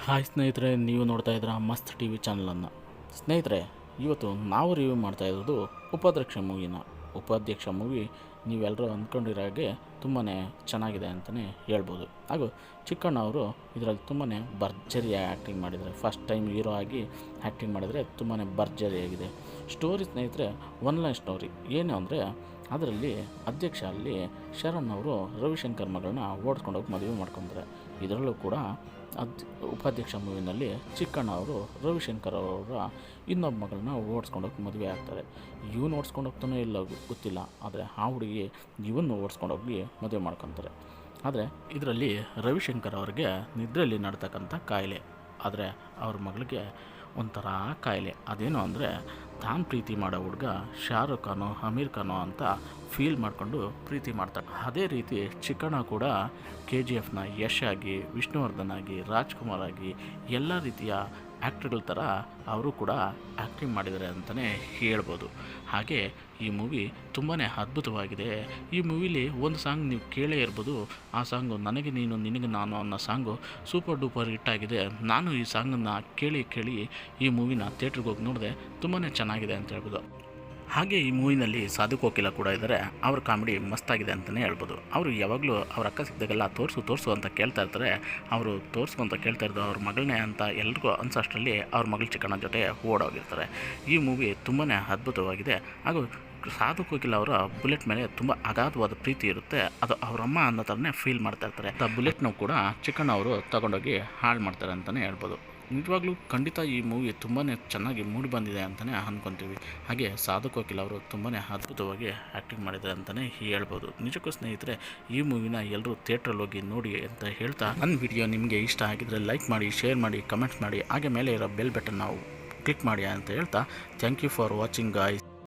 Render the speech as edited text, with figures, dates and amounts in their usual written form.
Hi ಸ್ನೇಹಿತರೆ, ನೀವು ನೋಡ್ತಾ ಇದ್ದೀರಾ ಮಸ್ತ್ ಟಿ ವಿ ಚಾನಲನ್ನು. ಸ್ನೇಹಿತರೆ, ಇವತ್ತು ನಾವು ರಿವ್ಯೂ ಮಾಡ್ತಾ ಇರೋದು ಉಪಾಧ್ಯಕ್ಷ ಮೂವಿನ. ಉಪಾಧ್ಯಕ್ಷ ಮೂವಿ ನೀವೆಲ್ಲರೂ ಅಂದ್ಕೊಂಡಿರೋ ಹಾಗೆ ತುಂಬಾ ಚೆನ್ನಾಗಿದೆ ಅಂತಲೇ ಹೇಳ್ಬೋದು. ಹಾಗೂ ಚಿಕ್ಕಣ್ಣ ಅವರು ಇದರಲ್ಲಿ ತುಂಬಾ ಭರ್ಜರಿಯಾಗಿ ಆ್ಯಕ್ಟಿಂಗ್ ಮಾಡಿದ್ದಾರೆ. ಫಸ್ಟ್ ಟೈಮ್ ಹೀರೋ ಆಗಿ ಆ್ಯಕ್ಟಿಂಗ್ ಮಾಡಿದರೆ ತುಂಬಾ ಭರ್ಜರಿಯಾಗಿದೆ. ಸ್ಟೋರಿ ಸ್ನೇಹಿತರೆ, ಒನ್ ಲೈನ್ ಸ್ಟೋರಿ ಏನು ಅಂದರೆ, ಅದರಲ್ಲಿ ಅಧ್ಯಕ್ಷ ಅಲ್ಲಿ ಶರಣ್ ಅವರು ರವಿಶಂಕರ್ ಮಗಳನ್ನ ಓಡಿಸ್ಕೊಂಡೋಗಿ ಮದುವೆ ಮಾಡ್ಕೊತಾರೆ. ಇದರಲ್ಲೂ ಕೂಡ ಉಪಾಧ್ಯಕ್ಷ ಮೂವಿನಲ್ಲಿ ಚಿಕ್ಕಣ್ಣ ಅವರು ರವಿಶಂಕರ್ ಅವರ ಇನ್ನೊಬ್ಬ ಮಗಳನ್ನ ಓಡಿಸ್ಕೊಂಡೋಗಿ ಮದುವೆ ಆಗ್ತಾರೆ. ಇವನು ಓಡಿಸ್ಕೊಂಡೋಗ್ತಾನೋ ಇಲ್ಲ ಗೊತ್ತಿಲ್ಲ, ಆದರೆ ಆ ಹುಡುಗಿ ಇವನ್ನು ಓಡಿಸ್ಕೊಂಡೋಗಿ ಮದುವೆ ಮಾಡ್ಕೊತಾರೆ. ಆದರೆ ಇದರಲ್ಲಿ ರವಿಶಂಕರ್ ಅವರಿಗೆ ನಿದ್ರೆಯಲ್ಲಿ ನಡ್ತಕ್ಕಂಥ ಕಾಯಿಲೆ, ಆದರೆ ಅವ್ರ ಮಗಳಿಗೆ ಒಂಥರ ಕಾಯಿಲೆ. ಅದೇನು ಅಂದರೆ, ತಾನು ಪ್ರೀತಿ ಮಾಡೋ ಹುಡುಗ ಶಾರುಖ್ ಖಾನೋ ಅಮೀರ್ ಖಾನೋ ಅಂತ ಫೀಲ್ ಮಾಡಿಕೊಂಡು ಪ್ರೀತಿ ಮಾಡ್ತಾರೆ. ಅದೇ ರೀತಿ ಚಿಕ್ಕಣ್ಣ ಕೂಡ KGF ಯಶ್ ಆಗಿ, ವಿಷ್ಣುವರ್ಧನ್ ಆಗಿ, ರಾಜ್ಕುಮಾರ್ ಆಗಿ ಎಲ್ಲ ರೀತಿಯ ಆ್ಯಕ್ಟ್ರ್ಗಳ ಥರ ಅವರು ಕೂಡ ಆ್ಯಕ್ಟಿಂಗ್ ಮಾಡಿದ್ದಾರೆ ಅಂತಲೇ ಹೇಳ್ಬೋದು. ಹಾಗೆ ಈ ಮೂವಿ ತುಂಬಾ ಅದ್ಭುತವಾಗಿದೆ. ಈ ಮೂವಿಲಿ ಒಂದು ಸಾಂಗ್ ನೀವು ಕೇಳೇ ಇರ್ಬೋದು. ಆ ಸಾಂಗು ನನಗೆ ನೀನು ನಿನಗೆ ನಾನು ಅನ್ನೋ ಸಾಂಗು ಸೂಪರ್ ಡೂಪರ್ ಹಿಟ್ ಆಗಿದೆ. ನಾನು ಈ ಸಾಂಗನ್ನು ಕೇಳಿ ಈ ಮೂವಿನ ಥಿಯೇಟ್ರಿಗೆ ಹೋಗಿ ನೋಡಿದೆ. ತುಂಬಾ ಚೆನ್ನಾಗಿದೆ ಅಂತ ಹೇಳ್ಬೋದು. ಹಾಗೆ ಈ ಮೂವಿನಲ್ಲಿ ಸಾಧು ಕೋಕಿಲ ಕೂಡ ಇದ್ದಾರೆ. ಅವ್ರ ಕಾಮಿಡಿ ಮಸ್ತಾಗಿದೆ ಅಂತಲೇ ಹೇಳ್ಬೋದು. ಅವರು ಯಾವಾಗಲೂ ಅವ್ರ ಅಕ್ಕ ಸಿಕ್ಕಿದಾಗೆಲ್ಲ ತೋರಿಸು ಅಂತ ಕೇಳ್ತಾ ಇರ್ತಾರೆ. ಅವರು ತೋರಿಸು ಅಂತ ಕೇಳ್ತಾ ಇರೋದು ಅವ್ರ ಮಗಳನ್ನೇ ಅಂತ ಎಲ್ರಿಗೂ ಅನ್ಸೋಷ್ಟರಲ್ಲಿ ಅವ್ರ ಮಗಳ ಚಿಕ್ಕಣ್ಣ ಜೊತೆ ಓಡೋಗಿರ್ತಾರೆ. ಈ ಮೂವಿ ತುಂಬಾ ಅದ್ಭುತವಾಗಿದೆ. ಹಾಗೂ ಸಾಧು ಕೋಕಿಲ ಅವರ ಬುಲೆಟ್ ಮೇಲೆ ತುಂಬ ಅಗಾಧವಾದ ಪ್ರೀತಿ ಇರುತ್ತೆ. ಅದು ಅವರಮ್ಮ ಅನ್ನೋ ಥರನೇ ಫೀಲ್ ಮಾಡ್ತಾ ಇರ್ತಾರೆ. ಆ ಬುಲೆಟ್ನೂ ಕೂಡ ಚಿಕ್ಕಣ್ಣ ಅವರು ತಗೊಂಡೋಗಿ ಹಾಳು ಮಾಡ್ತಾರೆ ಅಂತಲೇ ಹೇಳ್ಬೋದು. ನಿಜವಾಗ್ಲೂ ಖಂಡಿತ ಈ ಮೂವಿ ತುಂಬಾ ಚೆನ್ನಾಗಿ ಮೂಡಿ ಬಂದಿದೆ ಅಂತಲೇ ಅಂದ್ಕೊತೀವಿ. ಹಾಗೆ ಸಾಧು ಕೋಕಿಲ ಅವರು ತುಂಬಾ ಅದ್ಭುತವಾಗಿ ಆ್ಯಕ್ಟಿಂಗ್ ಮಾಡಿದ್ದಾರೆ ಅಂತಲೇ ಹೇಳ್ಬೋದು. ನಿಜಕ್ಕೂ ಸ್ನೇಹಿತರೆ, ಈ ಮೂವಿನ ಎಲ್ಲರೂ ಥಿಯೇಟ್ರಲ್ಲಿ ಹೋಗಿ ನೋಡಿ ಅಂತ ಹೇಳ್ತಾ, ನನ್ನ ವಿಡಿಯೋ ನಿಮಗೆ ಇಷ್ಟ ಆಗಿದ್ದರೆ ಲೈಕ್ ಮಾಡಿ, ಶೇರ್ ಮಾಡಿ, ಕಮೆಂಟ್ಸ್ ಮಾಡಿ, ಹಾಗೆ ಮೇಲೆ ಇರೋ ಬೆಲ್ ಬಟನ್ ನಾವು ಕ್ಲಿಕ್ ಮಾಡಿ ಅಂತ ಹೇಳ್ತಾ, thank you for watching guys.